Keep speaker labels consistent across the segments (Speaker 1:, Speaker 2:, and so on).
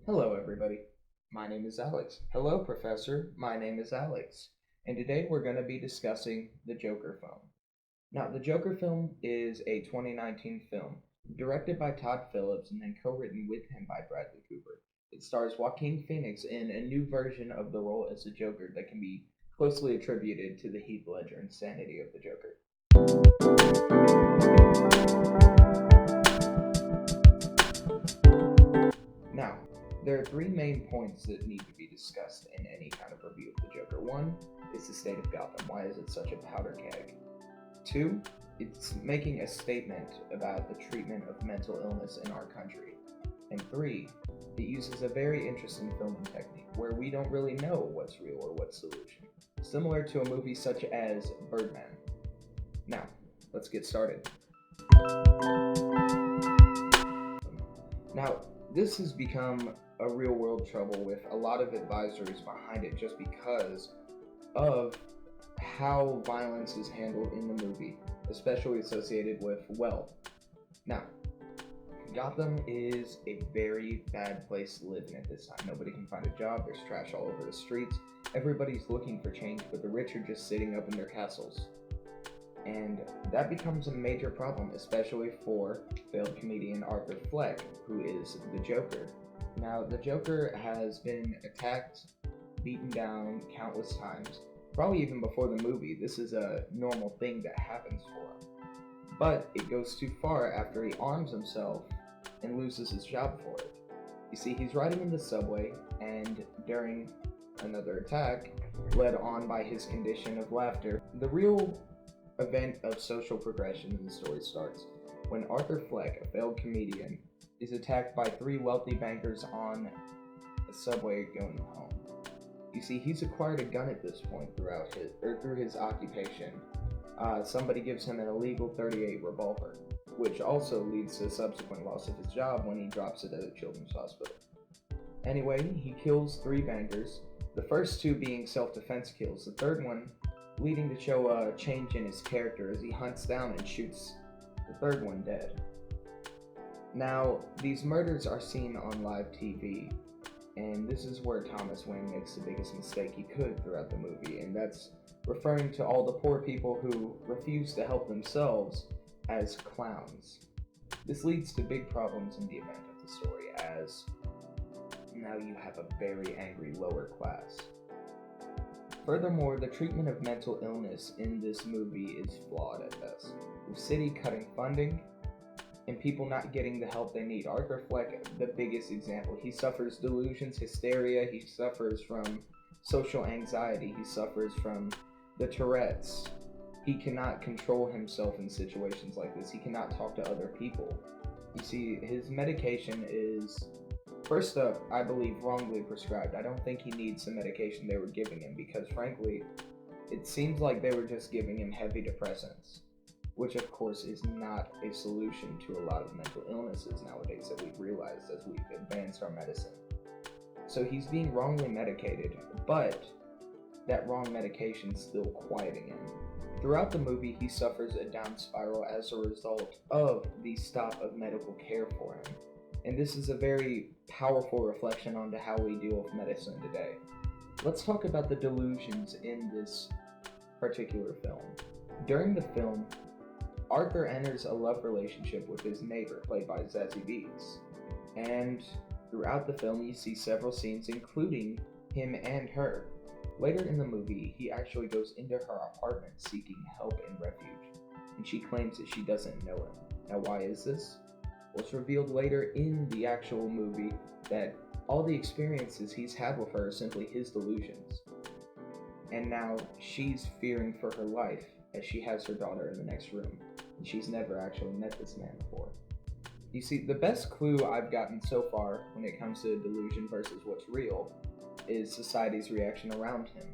Speaker 1: Hello, everybody. My name is Alex. Hello, Professor. My name is Alex. And today we're going to be discussing the Joker film. Now, the Joker film is a 2019 film directed by Todd Phillips and then co written with him by Bradley Cooper. It stars Joaquin Phoenix in a new version of the role as the Joker that can be closely attributed to the Heath Ledger insanity of the Joker. Now, there are three main points that need to be discussed in any kind of review of the Joker. One is the state of Gotham. Why is it such a powder keg? Two, it's making a statement about the treatment of mental illness in our country. And three, it uses a very interesting filming technique where we don't really know what's real or what's solution, similar to a movie such as Birdman. Now, let's get started. Now, this has become a real world trouble with a lot of advisories behind it just because of how violence is handled in the movie, especially associated with wealth. Now, Gotham is a very bad place to live in at this time. Nobody can find a job, there's trash all over the streets, everybody's looking for change, but the rich are just sitting up in their castles. And that becomes a major problem, especially for failed comedian Arthur Fleck, who is the Joker. Now, the Joker has been attacked, beaten down countless times, probably even before the movie. This is a normal thing that happens for him. But it goes too far after he arms himself and loses his job for it. You see, he's riding in the subway, and during another attack, led on by his condition of laughter, the real event of social progression in the story starts when Arthur Fleck, a failed comedian, is attacked by three wealthy bankers on a subway going home. You see, he's acquired a gun at this point through his occupation. Somebody gives him an illegal .38 revolver, which also leads to a subsequent loss of his job when he drops it at a children's hospital. Anyway, he kills three bankers, the first two being self-defense kills, the third one leading to show a change in his character as he hunts down and shoots the third one dead. Now, these murders are seen on live TV, and this is where Thomas Wayne makes the biggest mistake he could throughout the movie, and that's referring to all the poor people who refuse to help themselves as clowns. This leads to big problems in the event of the story, as now you have a very angry lower class. Furthermore, the treatment of mental illness in this movie is flawed at best, with city cutting funding and people not getting the help they need. Arthur Fleck, the biggest example, he suffers delusions, hysteria, he suffers from social anxiety, he suffers from the Tourette's. He cannot control himself in situations like this. He cannot talk to other people. You see, his medication is, first up, I believe, wrongly prescribed. I don't think he needs the medication they were giving him because, frankly, it seems like they were just giving him heavy depressants, which, of course, is not a solution to a lot of mental illnesses nowadays that we've realized as we've advanced our medicine. So he's being wrongly medicated, but that wrong medication's still quieting him. Throughout the movie, he suffers a down spiral as a result of the stop of medical care for him. And this is a very powerful reflection onto how we deal with medicine today. Let's talk about the delusions in this particular film. During the film, Arthur enters a love relationship with his neighbor, played by Zazie Beetz. And throughout the film, you see several scenes including him and her. Later in the movie, he actually goes into her apartment seeking help and refuge, and she claims that she doesn't know him. Now, why is this? Well, it's revealed later in the actual movie that all the experiences he's had with her are simply his delusions. And now she's fearing for her life as she has her daughter in the next room, and she's never actually met this man before. You see, the best clue I've gotten so far when it comes to delusion versus what's real is society's reaction around him,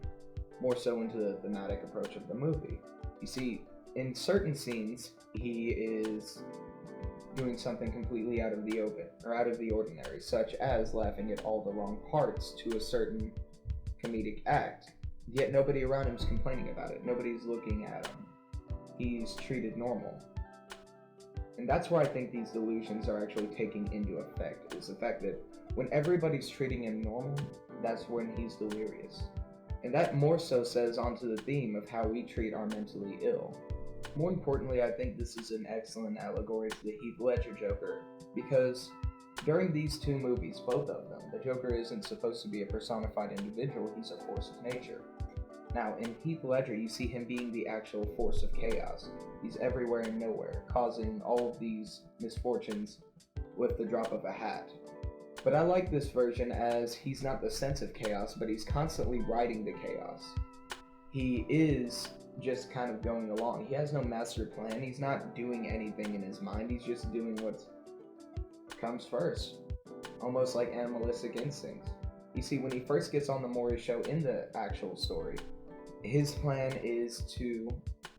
Speaker 1: more so into the thematic approach of the movie. You see, in certain scenes, he is doing something completely out of the ordinary, such as laughing at all the wrong parts to a certain comedic act. Yet nobody around him is complaining about it. Nobody's looking at him. He's treated normal. And that's where I think these delusions are actually taking into effect, is the fact that when everybody's treating him normal, that's when he's delirious. And that more so says onto the theme of how we treat our mentally ill. More importantly, I think this is an excellent allegory to the Heath Ledger Joker, because during these two movies, both of them, the Joker isn't supposed to be a personified individual, he's a force of nature. Now, in Heath Ledger, you see him being the actual force of chaos. He's everywhere and nowhere, causing all of these misfortunes with the drop of a hat. But I like this version as he's not the sense of chaos, but he's constantly riding the chaos. He is just kind of going along. He has no master plan. He's not doing anything in his mind. He's just doing what comes first. Almost like animalistic instincts. You see, when he first gets on the Maury show in the actual story, his plan is to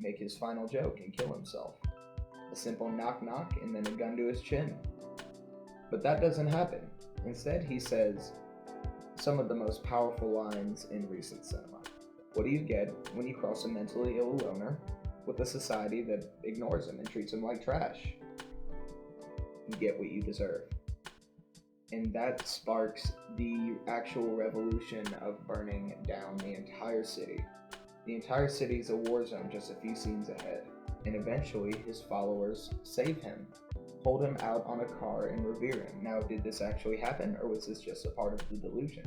Speaker 1: make his final joke and kill himself. A simple knock knock and then a gun to his chin. But that doesn't happen. Instead, he says some of the most powerful lines in recent cinema. What do you get when you cross a mentally ill loner with a society that ignores him and treats him like trash? You get what you deserve. And that sparks the actual revolution of burning down the entire city. The entire city is a war zone just a few scenes ahead, and eventually his followers save him, hold him out on a car, and revere him. Now, did this actually happen, or was this just a part of the delusion?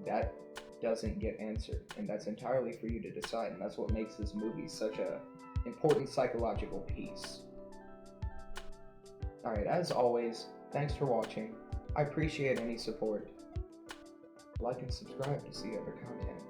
Speaker 1: That doesn't get answered, and that's entirely for you to decide, and that's what makes this movie such a important psychological piece. Alright, as always, thanks for watching. I appreciate any support. Like and subscribe to see other content.